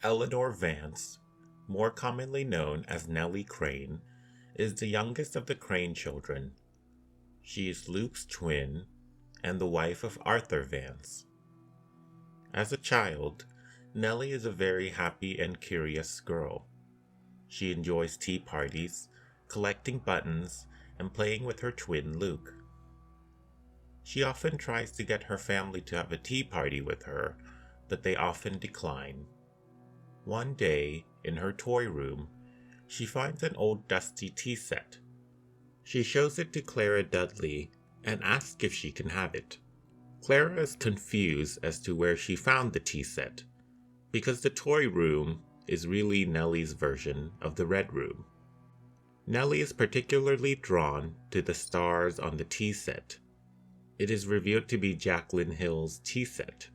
Eleanor Vance, more commonly known as Nellie Crain, is the youngest of the Crain children. She is Luke's twin and the wife of Arthur Vance. As a child, Nellie is a very happy and curious girl. She enjoys tea parties, collecting buttons, and playing with her twin Luke. She often tries to get her family to have a tea party with her, but they often decline. One day, in her toy room, she finds an old dusty tea set. She shows it to Clara Dudley and asks if she can have it. Clara is confused as to where she found the tea set, because the toy room is really Nellie's version of the Red Room. Nellie is particularly drawn to the stars on the tea set. It is revealed to be Jacqueline Hill's tea set.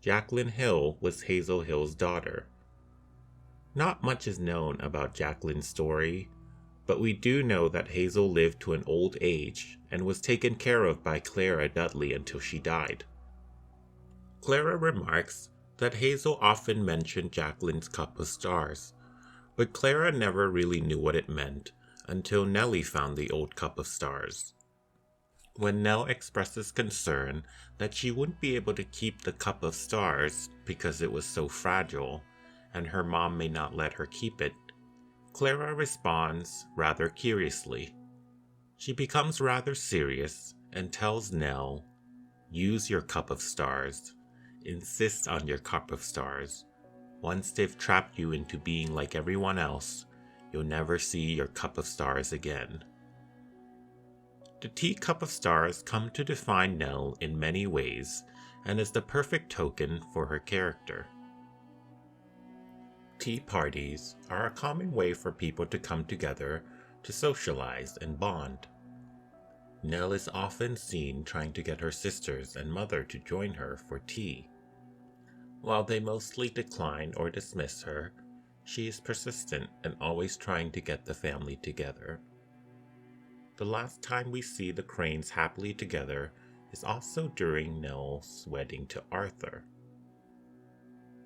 Jacqueline Hill was Hazel Hill's daughter. Not much is known about Jacqueline's story, but we do know that Hazel lived to an old age and was taken care of by Clara Dudley until she died. Clara remarks that Hazel often mentioned Jacqueline's cup of stars, but Clara never really knew what it meant until Nellie found the old cup of stars. When Nell expresses concern that she wouldn't be able to keep the cup of stars because it was so fragile, and her mom may not let her keep it, Clara responds rather curiously. She becomes rather serious and tells Nell, "Use your cup of stars. Insist on your cup of stars. Once they've trapped you into being like everyone else, you'll never see your cup of stars again." The teacup of stars come to define Nell in many ways and is the perfect token for her character. Tea parties are a common way for people to come together to socialize and bond. Nell is often seen trying to get her sisters and mother to join her for tea. While they mostly decline or dismiss her, she is persistent and always trying to get the family together. The last time we see the Crains happily together is also during Nell's wedding to Arthur.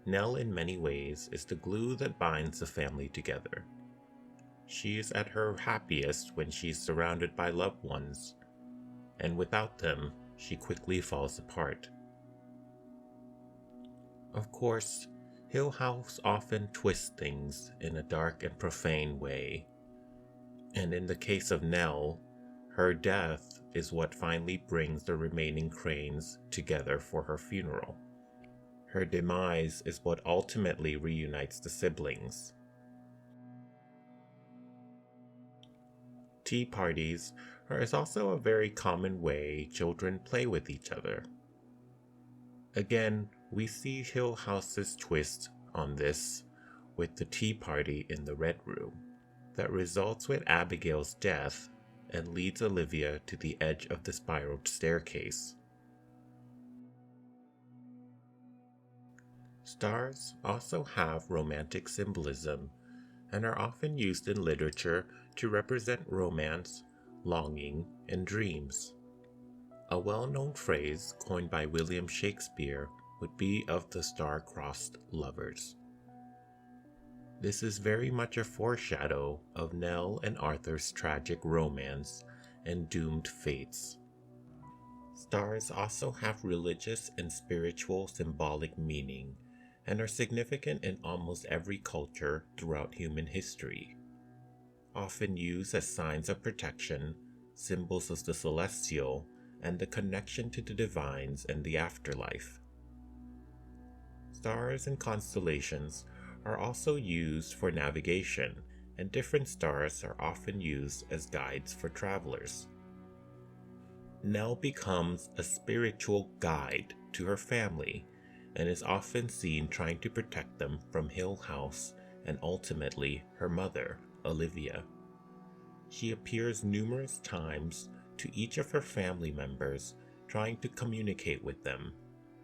Nell in many ways is the glue that binds the family together. She is at her happiest when she is surrounded by loved ones, and without them, she quickly falls apart. Of course, Hill House often twists things in a dark and profane way. And in the case of Nell, her death is what finally brings the remaining Crains together for her funeral. Her demise is what ultimately reunites the siblings. Tea parties is also a very common way children play with each other. Again, we see Hill House's twist on this with the tea party in the Red Room that results with Abigail's death and leads Olivia to the edge of the spiraled staircase. Stars also have romantic symbolism and are often used in literature to represent romance, longing, and dreams. A well-known phrase coined by William Shakespeare would be of the star-crossed lovers. This is very much a foreshadow of Nell and Arthur's tragic romance and doomed fates. Stars also have religious and spiritual symbolic meaning and are significant in almost every culture throughout human history. Often used as signs of protection, symbols of the celestial, and the connection to the divines and the afterlife. Stars and constellations are also used for navigation, and different stars are often used as guides for travelers. Nell becomes a spiritual guide to her family and is often seen trying to protect them from Hill House and ultimately her mother, Olivia. She appears numerous times to each of her family members, trying to communicate with them,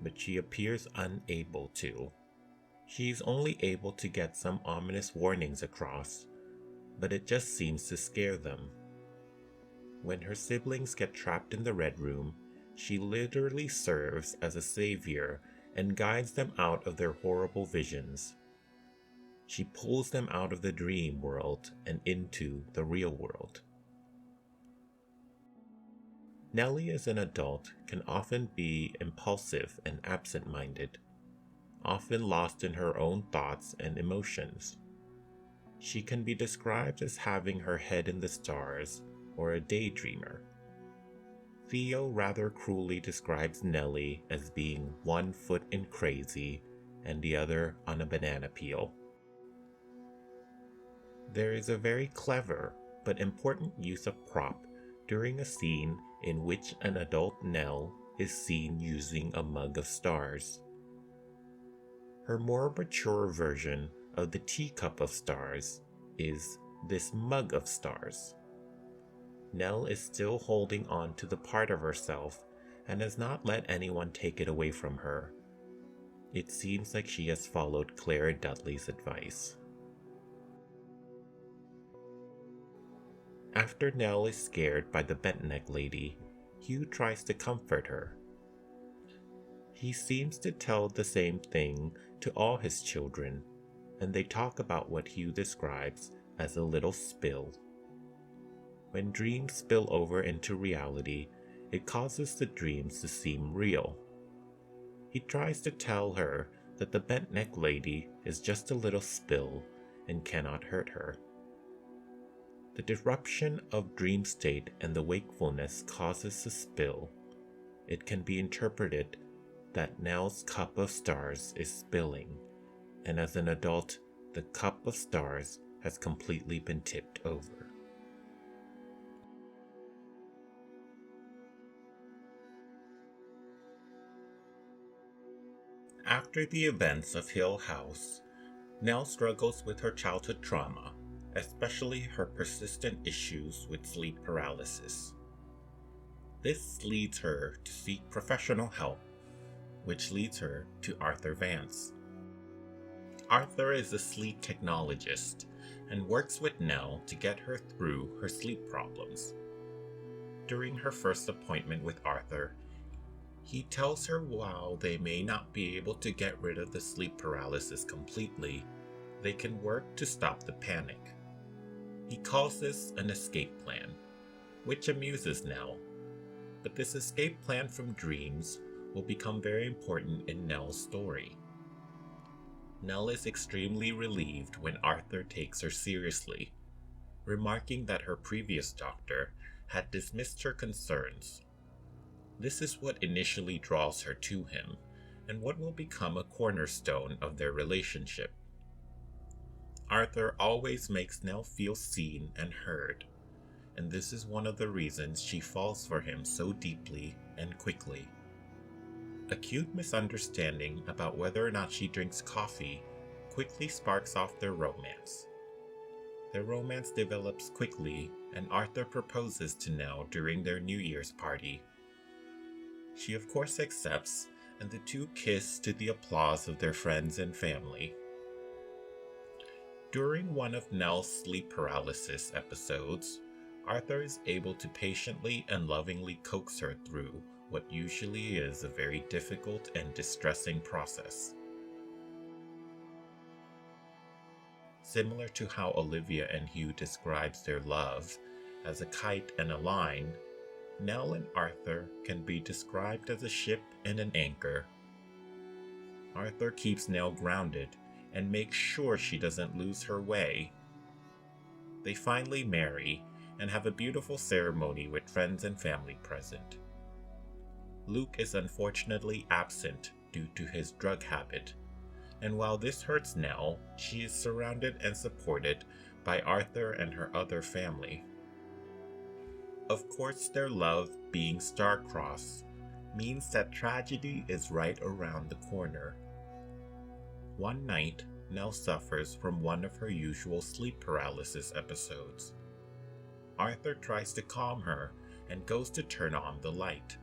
but she appears unable to. She is only able to get some ominous warnings across, but it just seems to scare them. When her siblings get trapped in the Red Room, she literally serves as a savior and guides them out of their horrible visions, She pulls them out of the dream world and into the real world. Nellie as an adult can often be impulsive and absent-minded, often lost in her own thoughts and emotions. She can be described as having her head in the stars or a daydreamer. Theo rather cruelly describes Nellie as being one foot in crazy and the other on a banana peel. There is a very clever but important use of prop during a scene in which an adult Nell is seen using a mug of stars. Her more mature version of the teacup of stars is this mug of stars. Nell is still holding on to the part of herself and has not let anyone take it away from her. It seems like she has followed Claire Dudley's advice. After Nell is scared by the bent-neck lady, Hugh tries to comfort her. He seems to tell the same thing to all his children, and they talk about what Hugh describes as a little spill. When dreams spill over into reality, it causes the dreams to seem real. He tries to tell her that the bent-neck lady is just a little spill and cannot hurt her. The disruption of dream state and the wakefulness causes a spill. It can be interpreted that Nell's cup of stars is spilling, and as an adult, the cup of stars has completely been tipped over. After the events of Hill House, Nell struggles with her childhood trauma, especially her persistent issues with sleep paralysis. This leads her to seek professional help, which leads her to Arthur Vance. Arthur is a sleep technologist and works with Nell to get her through her sleep problems. During her first appointment with Arthur, he tells her while they may not be able to get rid of the sleep paralysis completely, they can work to stop the panic. He calls this an escape plan, which amuses Nell, but this escape plan from dreams will become very important in Nell's story. Nell is extremely relieved when Arthur takes her seriously, remarking that her previous doctor had dismissed her concerns. This is what initially draws her to him, and what will become a cornerstone of their relationship. Arthur always makes Nell feel seen and heard, and this is one of the reasons she falls for him so deeply and quickly. Acute misunderstanding about whether or not she drinks coffee quickly sparks off their romance. Their romance develops quickly, and Arthur proposes to Nell during their New Year's party. She of course accepts, and the two kiss to the applause of their friends and family. During one of Nell's sleep paralysis episodes, Arthur is able to patiently and lovingly coax her through what usually is a very difficult and distressing process. Similar to how Olivia and Hugh describes their love as a kite and a line, Nell and Arthur can be described as a ship and an anchor. Arthur keeps Nell grounded and makes sure she doesn't lose her way. They finally marry and have a beautiful ceremony with friends and family present. Luke is unfortunately absent due to his drug habit, and while this hurts Nell, she is surrounded and supported by Arthur and her other family. Of course, their love being star-crossed means that tragedy is right around the corner. One night, Nell suffers from one of her usual sleep paralysis episodes. Arthur tries to calm her and goes to turn on the light.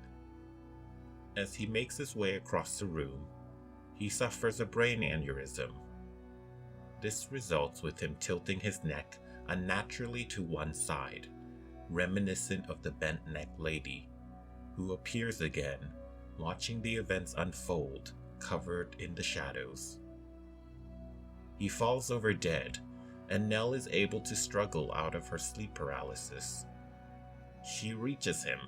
As he makes his way across the room, he suffers a brain aneurysm. This results with him tilting his neck unnaturally to one side, reminiscent of the bent-neck lady, who appears again, watching the events unfold, covered in the shadows. He falls over dead, and Nell is able to struggle out of her sleep paralysis. She reaches him,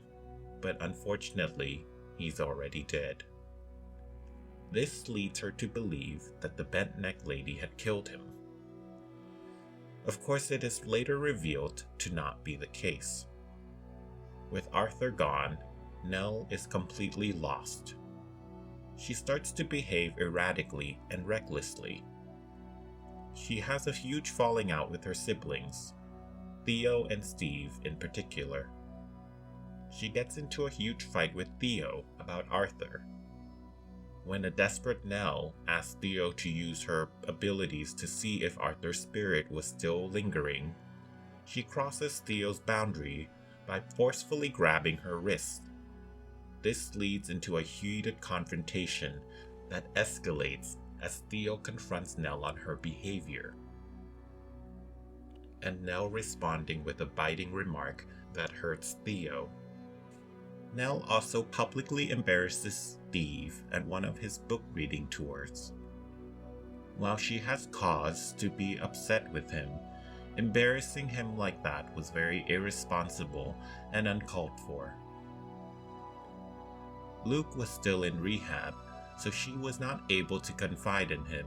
but unfortunately, he's already dead. This leads her to believe that the bent-neck lady had killed him. Of course, it is later revealed to not be the case. With Arthur gone, Nell is completely lost. She starts to behave erratically and recklessly. She has a huge falling out with her siblings, Theo and Steve in particular. She gets into a huge fight with Theo about Arthur. When a desperate Nell asks Theo to use her abilities to see if Arthur's spirit was still lingering, she crosses Theo's boundary by forcefully grabbing her wrist. This leads into a heated confrontation that escalates as Theo confronts Nell on her behavior, and Nell responding with a biting remark that hurts Theo. Nell also publicly embarrasses Steve at one of his book reading tours. While she has cause to be upset with him, embarrassing him like that was very irresponsible and uncalled for. Luke was still in rehab, so she was not able to confide in him.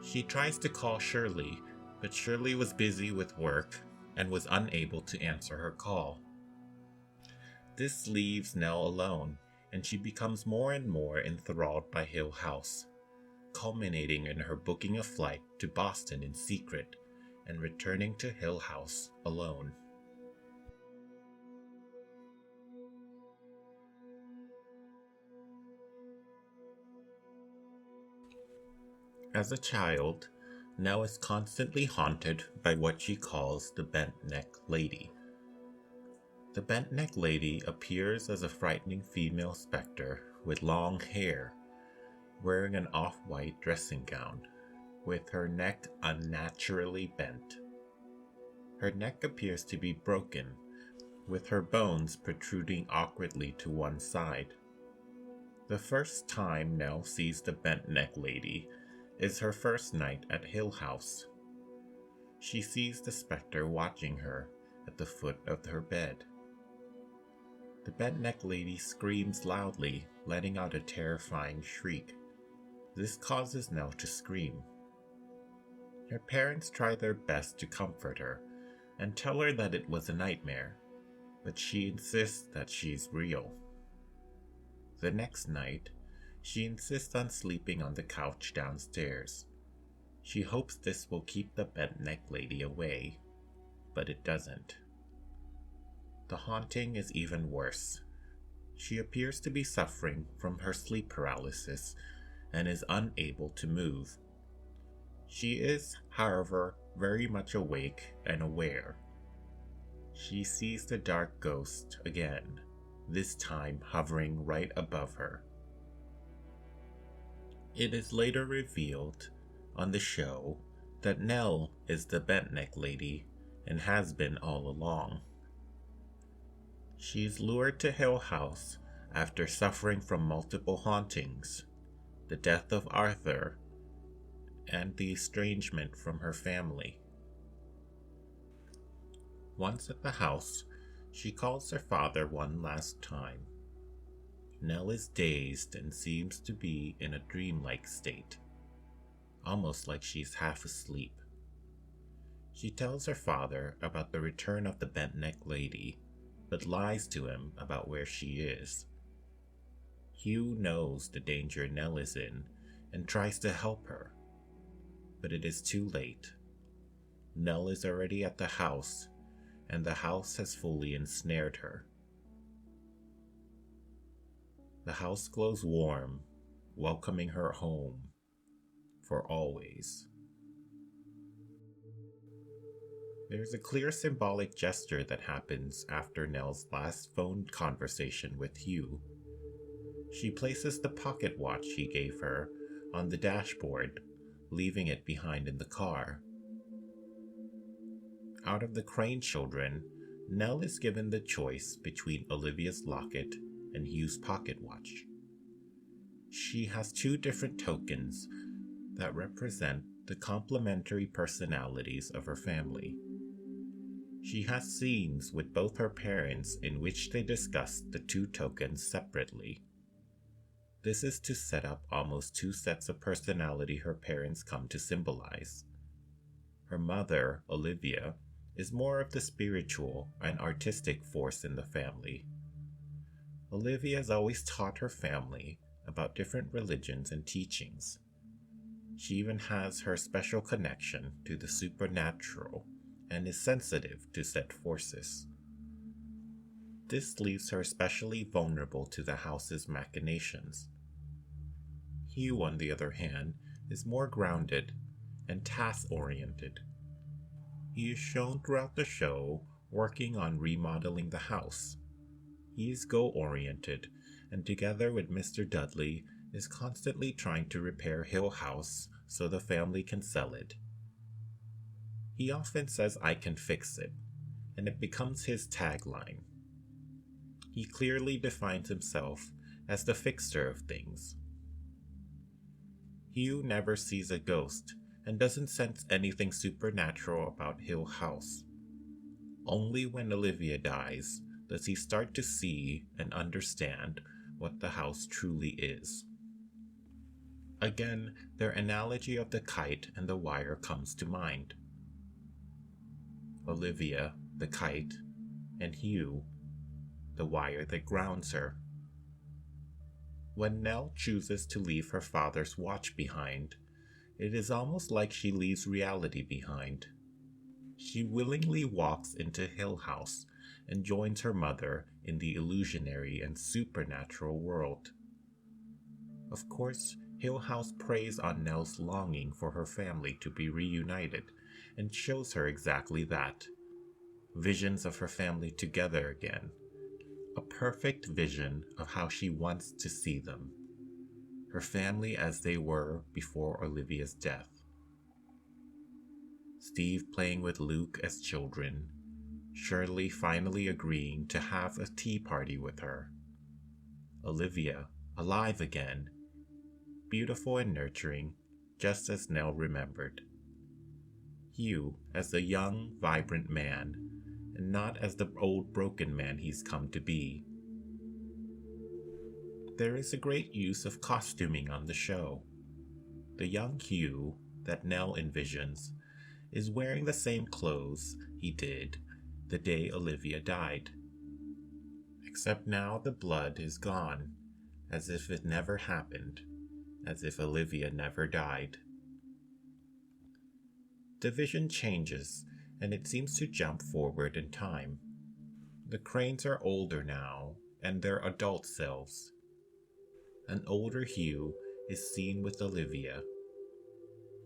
She tries to call Shirley, but Shirley was busy with work and was unable to answer her call. This leaves Nell alone, and she becomes more and more enthralled by Hill House, culminating in her booking a flight to Boston in secret and returning to Hill House alone. As a child, Nell is constantly haunted by what she calls the bent-neck lady. The bent-neck lady appears as a frightening female specter with long hair, wearing an off-white dressing gown, with her neck unnaturally bent. Her neck appears to be broken, with her bones protruding awkwardly to one side. The first time Nell sees the bent-neck lady is her first night at Hill House. She sees the specter watching her at the foot of her bed. The bent-neck lady screams loudly, letting out a terrifying shriek. This causes Nell to scream. Her parents try their best to comfort her and tell her that it was a nightmare, but she insists that she's real. The next night, she insists on sleeping on the couch downstairs. She hopes this will keep the bent-neck lady away, but it doesn't. The haunting is even worse. She appears to be suffering from her sleep paralysis and is unable to move. She is, however, very much awake and aware. She sees the dark ghost again, this time hovering right above her. It is later revealed on the show that Nell is the bent-neck lady and has been all along. She is lured to Hill House after suffering from multiple hauntings, the death of Arthur, and the estrangement from her family. Once at the house, she calls her father one last time. Nell is dazed and seems to be in a dreamlike state, almost like she's half asleep. She tells her father about the return of the bent-neck lady, but lies to him about where she is. Hugh knows the danger Nell is in and tries to help her, but it is too late. Nell is already at the house, and the house has fully ensnared her. The house glows warm, welcoming her home for always. There's a clear symbolic gesture that happens after Nell's last phone conversation with Hugh. She places the pocket watch he gave her on the dashboard, leaving it behind in the car. Out of the Crain children, Nell is given the choice between Olivia's locket and Hugh's pocket watch. She has two different tokens that represent the complementary personalities of her family. She has scenes with both her parents in which they discuss the two tokens separately. This is to set up almost two sets of personality her parents come to symbolize. Her mother, Olivia, is more of the spiritual and artistic force in the family. Olivia has always taught her family about different religions and teachings. She even has her special connection to the supernatural and is sensitive to said forces. This leaves her especially vulnerable to the house's machinations. Hugh, on the other hand, is more grounded and task-oriented. He is shown throughout the show working on remodeling the house. He is goal-oriented, and together with Mr. Dudley, is constantly trying to repair Hill House so the family can sell it. He often says, "I can fix it," and it becomes his tagline. He clearly defines himself as the fixer of things. Hugh never sees a ghost and doesn't sense anything supernatural about Hill House. Only when Olivia dies does he start to see and understand what the house truly is. Again, their analogy of the kite and the wire comes to mind. Olivia, the kite, and Hugh, the wire that grounds her. When Nell chooses to leave her father's watch behind, it is almost like she leaves reality behind. She willingly walks into Hill House and joins her mother in the illusionary and supernatural world. Of course, Hill House preys on Nell's longing for her family to be reunited and shows her exactly that. Visions of her family together again. A perfect vision of how she wants to see them. Her family as they were before Olivia's death. Steve playing with Luke as children. Shirley finally agreeing to have a tea party with her. Olivia, alive again. Beautiful and nurturing, just as Nell remembered. Hugh as the young, vibrant man, and not as the old broken man he's come to be. There is a great use of costuming on the show. The young Hugh that Nell envisions is wearing the same clothes he did the day Olivia died. Except now the blood is gone, as if it never happened, as if Olivia never died. The vision changes, and it seems to jump forward in time. The Crains are older now, and their adult selves. An older Hugh is seen with Olivia.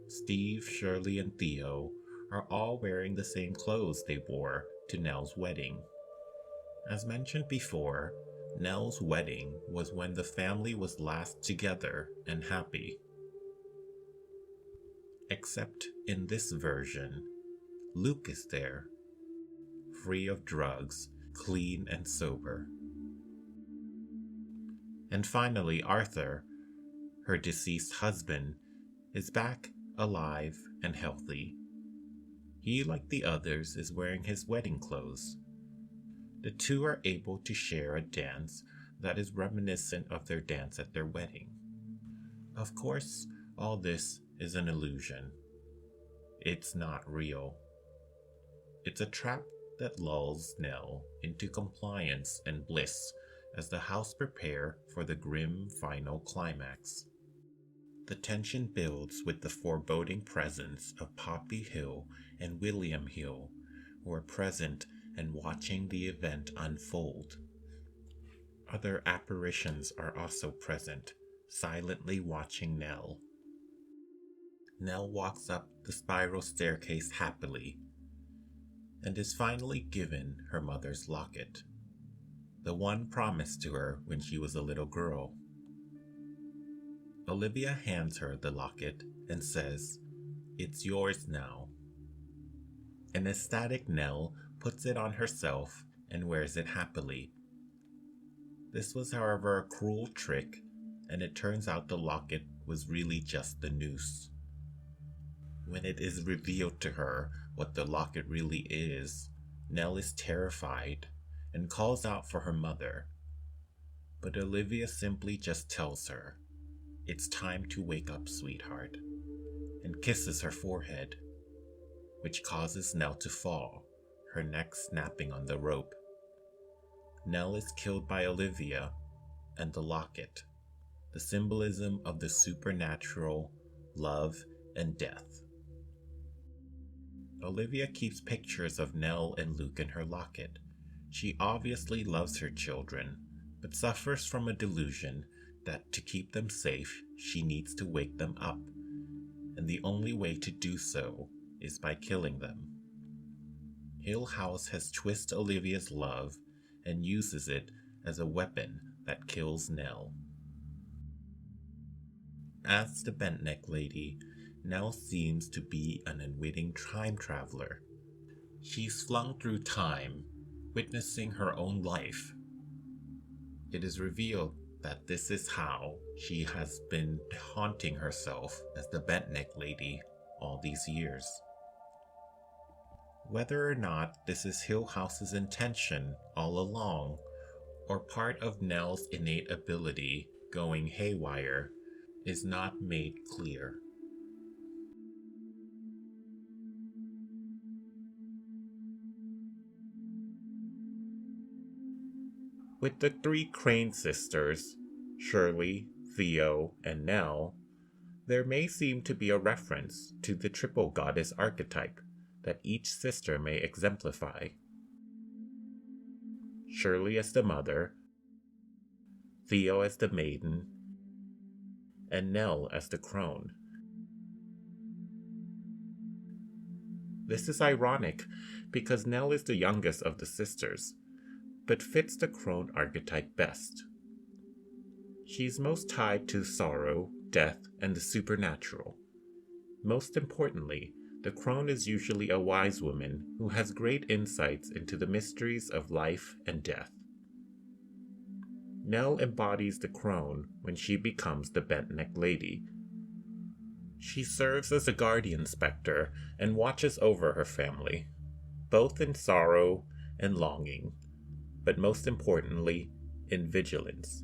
Steve, Shirley, and Theo are all wearing the same clothes they wore to Nell's wedding. As mentioned before, Nell's wedding was when the family was last together and happy. Except in this version, Luke is there, free of drugs, clean and sober. And finally, Arthur, her deceased husband, is back alive and healthy. He, like the others, is wearing his wedding clothes. The two are able to share a dance that is reminiscent of their dance at their wedding. Of course, all this is an illusion. It's not real. It's a trap that lulls Nell into compliance and bliss as the house prepare for the grim final climax. The tension builds with the foreboding presence of Poppy Hill and William Hill, who are present and watching the event unfold. Other apparitions are also present, silently watching Nell. Nell walks up the spiral staircase happily, and is finally given her mother's locket, the one promised to her when she was a little girl. Olivia hands her the locket and says, "It's yours now." An ecstatic Nell puts it on herself and wears it happily. This was, however, a cruel trick, and it turns out the locket was really just the noose. When it is revealed to her what the locket really is, Nell is terrified and calls out for her mother. But Olivia simply just tells her, "It's time to wake up, sweetheart," and kisses her forehead, which causes Nell to fall, her neck snapping on the rope. Nell is killed by Olivia and the locket, the symbolism of the supernatural, love, and death. Olivia keeps pictures of Nell and Luke in her locket. She obviously loves her children, but suffers from a delusion that to keep them safe, she needs to wake them up, and the only way to do so is by killing them. Hill House has twisted Olivia's love and uses it as a weapon that kills Nell. As the Bent-Neck Lady, Nell seems to be an unwitting time traveler. She's flung through time, witnessing her own life. It is revealed that this is how she has been haunting herself as the Bent-Neck Lady all these years. Whether or not this is Hill House's intention all along, or part of Nell's innate ability going haywire, is not made clear. With the three Crain sisters, Shirley, Theo, and Nell, there may seem to be a reference to the triple goddess archetype that each sister may exemplify. Shirley as the mother, Theo as the maiden, and Nell as the crone. This is ironic because Nell is the youngest of the sisters, but fits the crone archetype best. She's most tied to sorrow, death, and the supernatural. Most importantly, the crone is usually a wise woman who has great insights into the mysteries of life and death. Nell embodies the crone when she becomes the Bent-Neck Lady. She serves as a guardian specter and watches over her family, both in sorrow and longing, but most importantly, in vigilance.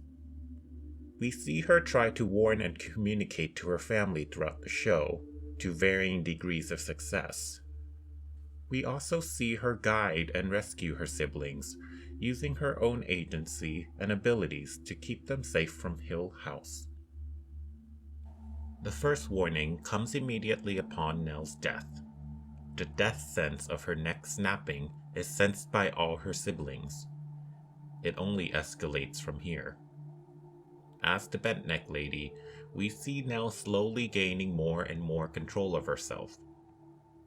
We see her try to warn and communicate to her family throughout the show, to varying degrees of success. We also see her guide and rescue her siblings, using her own agency and abilities to keep them safe from Hill House. The first warning comes immediately upon Nell's death. The death sense of her neck snapping is sensed by all her siblings. It only escalates from here. As the Bent-Neck Lady, we see Nell slowly gaining more and more control of herself.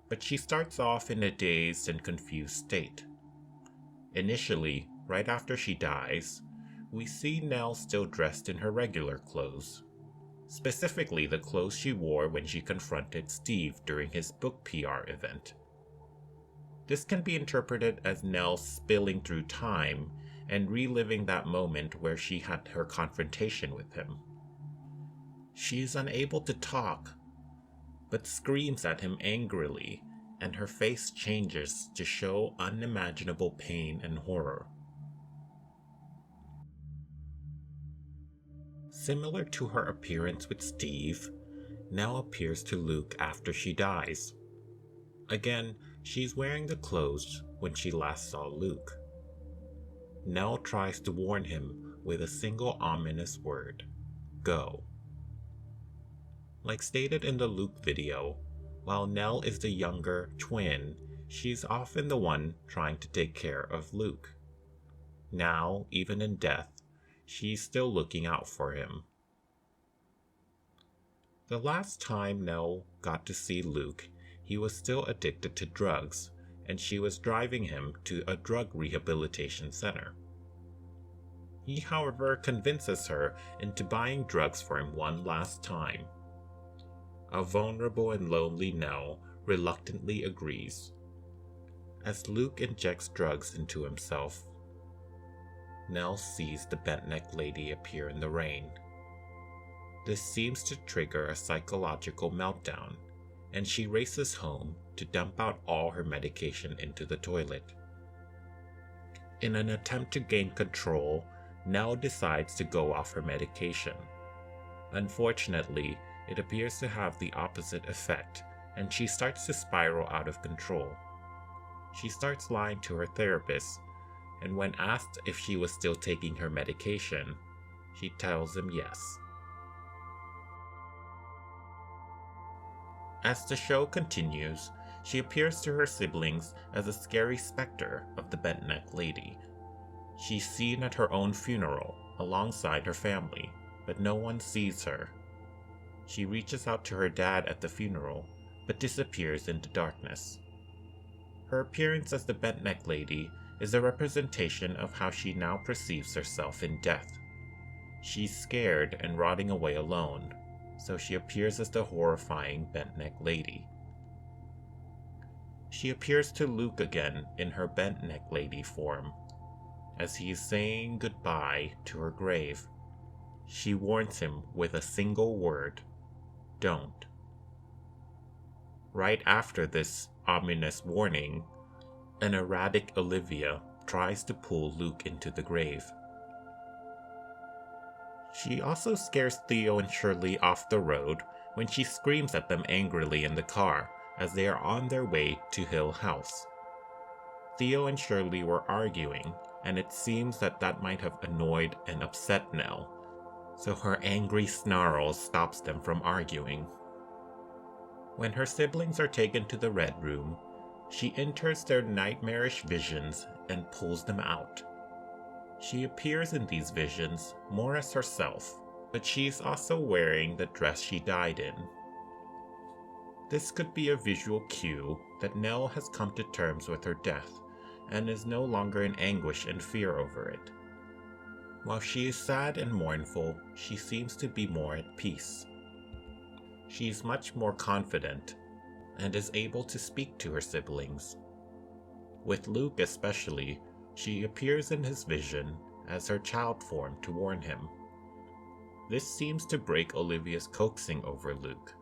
But she starts off in a dazed and confused state. Initially, right after she dies, we see Nell still dressed in her regular clothes. Specifically the clothes she wore when she confronted Steve during his book PR event. This can be interpreted as Nell spilling through time and reliving that moment where she had her confrontation with him. She is unable to talk, but screams at him angrily, and her face changes to show unimaginable pain and horror. Similar to her appearance with Steve, Nell appears to Luke after she dies. Again, she's wearing the clothes when she last saw Luke. Nell tries to warn him with a single ominous word: go. Like stated in the Luke video, while Nell is the younger twin, she's often the one trying to take care of Luke. Now, even in death, she's still looking out for him. The last time Nell got to see Luke, he was still addicted to drugs, and she was driving him to a drug rehabilitation center. He, however, convinces her into buying drugs for him one last time. A vulnerable and lonely Nell reluctantly agrees. As Luke injects drugs into himself, Nell sees the Bent-Neck Lady appear in the rain. This seems to trigger a psychological meltdown, and she races home to dump out all her medication into the toilet. In an attempt to gain control, Nell decides to go off her medication. Unfortunately, it appears to have the opposite effect, and she starts to spiral out of control. She starts lying to her therapist, and when asked if she was still taking her medication, she tells him yes. As the show continues, she appears to her siblings as a scary specter of the bent-neck lady. She's seen at her own funeral alongside her family, but no one sees her. She reaches out to her dad at the funeral, but disappears into darkness. Her appearance as the bent-neck lady is a representation of how she now perceives herself in death. She's scared and rotting away alone, so she appears as the horrifying bent-neck lady. She appears to Luke again in her bent-neck lady form. As he is saying goodbye to her grave, she warns him with a single word: don't. Right after this ominous warning, an erratic Olivia tries to pull Luke into the grave. She also scares Theo and Shirley off the road when she screams at them angrily in the car as they are on their way to Hill House. Theo and Shirley were arguing, and it seems that might have annoyed and upset Nell, so her angry snarl stops them from arguing. When her siblings are taken to the Red Room, she enters their nightmarish visions and pulls them out. She appears in these visions more as herself, but she's also wearing the dress she died in. This could be a visual cue that Nell has come to terms with her death and is no longer in anguish and fear over it. While she is sad and mournful, she seems to be more at peace. She's much more confident and is able to speak to her siblings. With Luke especially, she appears in his vision as her child form to warn him. This seems to break Olivia's coaxing over Luke,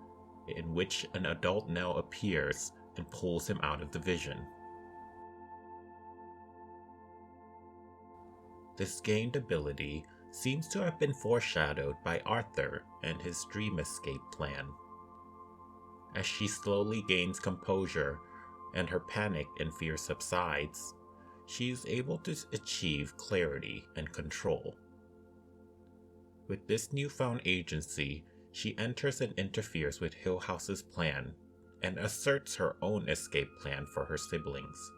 in which an adult Nell appears and pulls him out of the vision. This gained ability seems to have been foreshadowed by Arthur and his dream escape plan. As she slowly gains composure and her panic and fear subsides, she is able to achieve clarity and control. With this newfound agency, she enters and interferes with Hillhouse's plan and asserts her own escape plan for her siblings.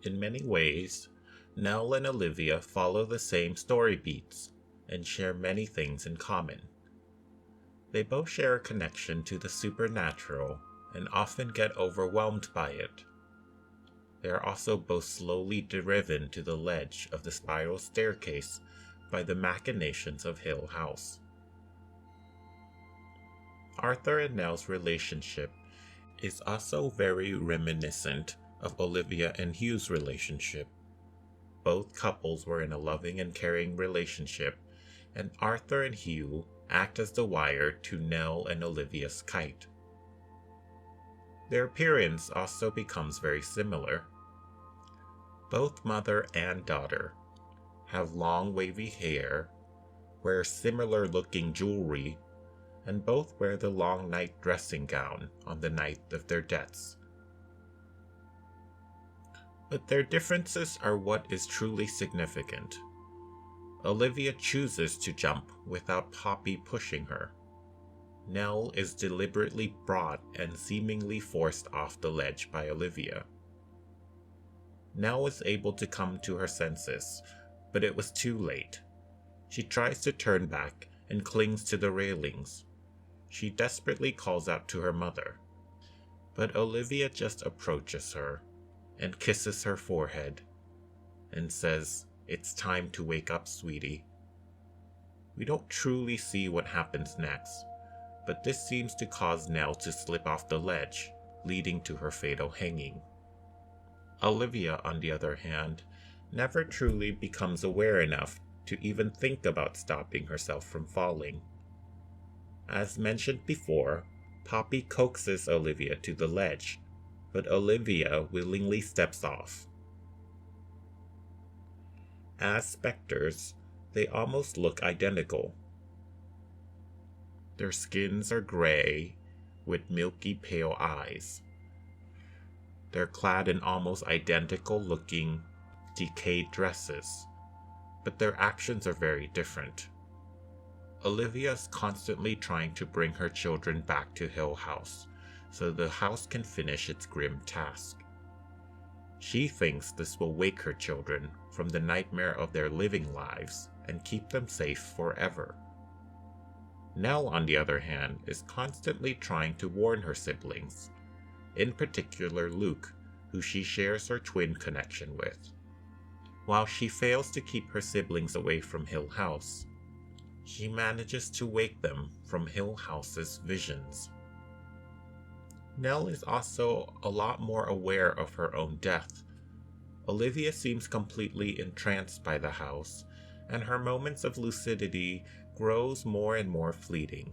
In many ways, Nell and Olivia follow the same story beats and share many things in common. They both share a connection to the supernatural and often get overwhelmed by it. They are also both slowly driven to the ledge of the spiral staircase by the machinations of Hill House. Arthur and Nell's relationship is also very reminiscent of Olivia and Hugh's relationship. Both couples were in a loving and caring relationship, and Arthur and Hugh act as the wire to Nell and Olivia's kite. Their appearance also becomes very similar. Both mother and daughter have long wavy hair, wear similar looking jewelry, and both wear the long night dressing gown on the night of their deaths. But their differences are what is truly significant. Olivia chooses to jump without Poppy pushing her. Nell is deliberately brought and seemingly forced off the ledge by Olivia. Nell was able to come to her senses, but it was too late. She tries to turn back and clings to the railings. She desperately calls out to her mother, but Olivia just approaches her and kisses her forehead and says, "It's time to wake up, sweetie." We don't truly see what happens next, but this seems to cause Nell to slip off the ledge, leading to her fatal hanging. Olivia, on the other hand, never truly becomes aware enough to even think about stopping herself from falling. As mentioned before, Poppy coaxes Olivia to the ledge, but Olivia willingly steps off. As specters, they almost look identical. Their skins are gray with milky pale eyes. They're clad in almost identical looking, decayed dresses, but their actions are very different. Olivia's constantly trying to bring her children back to Hill House so the house can finish its grim task. She thinks this will wake her children from the nightmare of their living lives and keep them safe forever. Nell, on the other hand, is constantly trying to warn her siblings, in particular Luke, who she shares her twin connection with. While she fails to keep her siblings away from Hill House, she manages to wake them from Hill House's visions. Nell is also a lot more aware of her own death. Olivia seems completely entranced by the house, and her moments of lucidity grows more and more fleeting.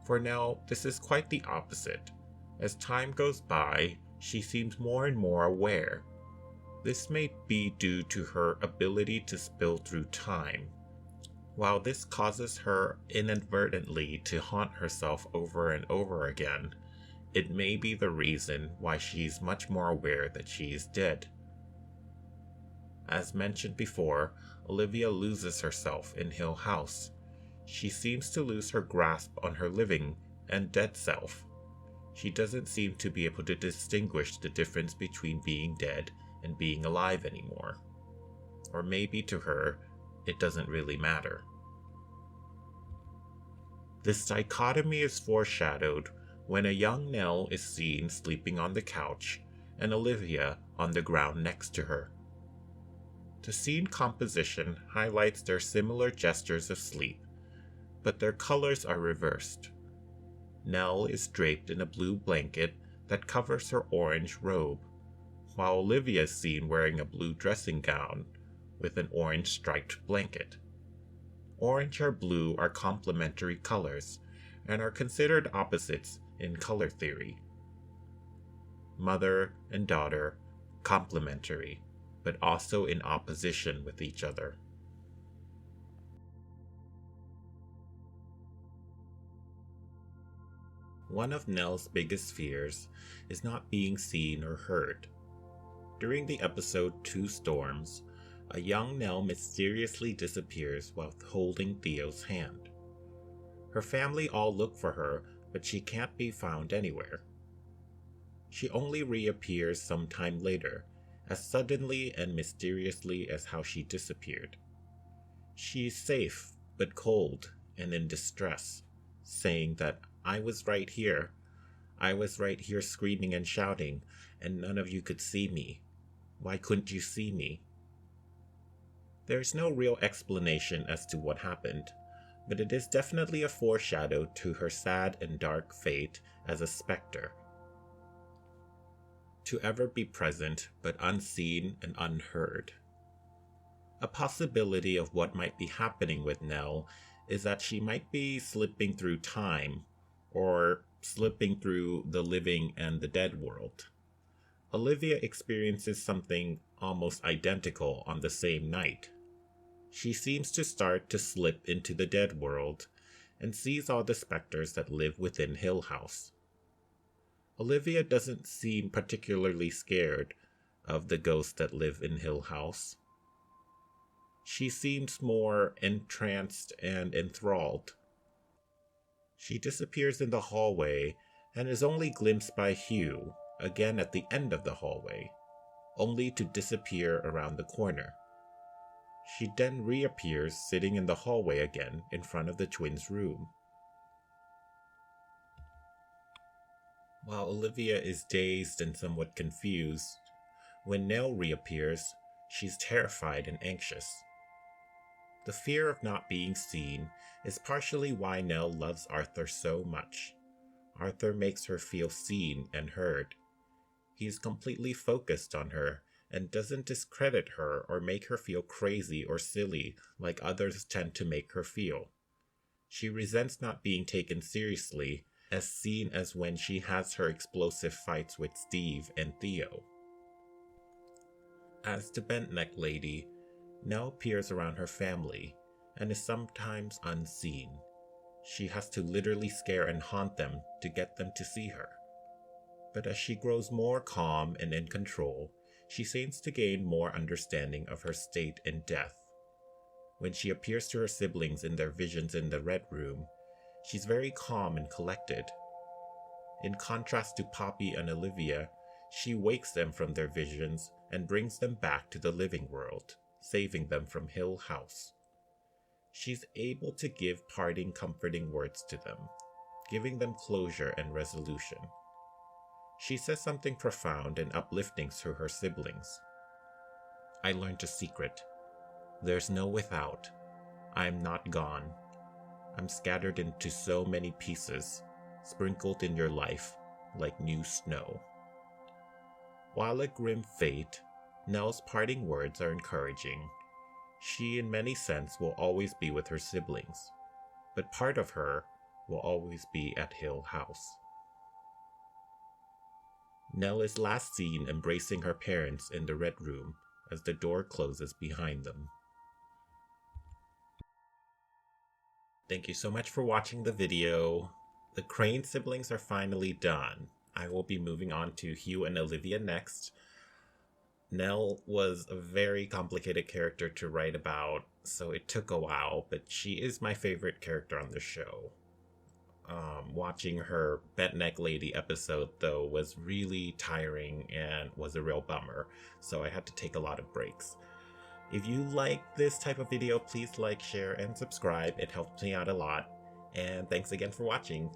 For Nell, this is quite the opposite. As time goes by, she seems more and more aware. This may be due to her ability to spill through time. While this causes her inadvertently to haunt herself over and over again, it may be the reason why she's much more aware that she is dead. As mentioned before, Olivia loses herself in Hill House. She seems to lose her grasp on her living and dead self. She doesn't seem to be able to distinguish the difference between being dead and being alive anymore. Or maybe to her, it doesn't really matter. This dichotomy is foreshadowed when a young Nell is seen sleeping on the couch and Olivia on the ground next to her. The scene composition highlights their similar gestures of sleep, but their colors are reversed. Nell is draped in a blue blanket that covers her orange robe, while Olivia is seen wearing a blue dressing gown with an orange striped blanket. Orange or blue are complementary colors and are considered opposites in color theory. Mother and daughter, complementary, but also in opposition with each other. One of Nell's biggest fears is not being seen or heard. During the episode Two Storms, a young Nell mysteriously disappears while holding Theo's hand. Her family all look for her, but she can't be found anywhere. She only reappears sometime later, as suddenly and mysteriously as how she disappeared. She is safe, but cold and in distress, saying that I was right here screaming and shouting, and none of you could see me. Why couldn't you see me? There's no real explanation as to what happened, but it is definitely a foreshadow to her sad and dark fate as a specter. To ever be present but unseen and unheard. A possibility of what might be happening with Nell is that she might be slipping through time, or slipping through the living and the dead world. Olivia experiences something almost identical on the same night. She seems to start to slip into the dead world and sees all the specters that live within Hill House. Olivia doesn't seem particularly scared of the ghosts that live in Hill House. She seems more entranced and enthralled. She disappears in the hallway and is only glimpsed by Hugh, again at the end of the hallway, only to disappear around the corner. She then reappears sitting in the hallway again in front of the twins' room. While Olivia is dazed and somewhat confused, when Nell reappears, she's terrified and anxious. The fear of not being seen is partially why Nell loves Arthur so much. Arthur makes her feel seen and heard. He is completely focused on her and doesn't discredit her or make her feel crazy or silly like others tend to make her feel. She resents not being taken seriously, as seen as when she has her explosive fights with Steve and Theo. As the bent-neck lady, Nell peers around her family and is sometimes unseen. She has to literally scare and haunt them to get them to see her. But as she grows more calm and in control, she seems to gain more understanding of her state and death. When she appears to her siblings in their visions in the Red Room, she's very calm and collected. In contrast to Poppy and Olivia, she wakes them from their visions and brings them back to the living world, saving them from Hill House. She's able to give parting comforting words to them, giving them closure and resolution. She says something profound and uplifting to her siblings. I learned a secret. There's no without. I am not gone. I'm scattered into so many pieces, sprinkled in your life like new snow. While a grim fate, Nell's parting words are encouraging. She, in many sense, will always be with her siblings, but part of her will always be at Hill House. Nell is last seen embracing her parents in the Red Room as the door closes behind them. Thank you so much for watching the video. The Crain siblings are finally done. I will be moving on to Hugh and Olivia next. Nell was a very complicated character to write about, so it took a while, but she is my favorite character on the show. Watching her bent-neck lady episode, though, was really tiring and was a real bummer, so I had to take a lot of breaks. If you like this type of video, please like, share, and subscribe. It helps me out a lot. And thanks again for watching.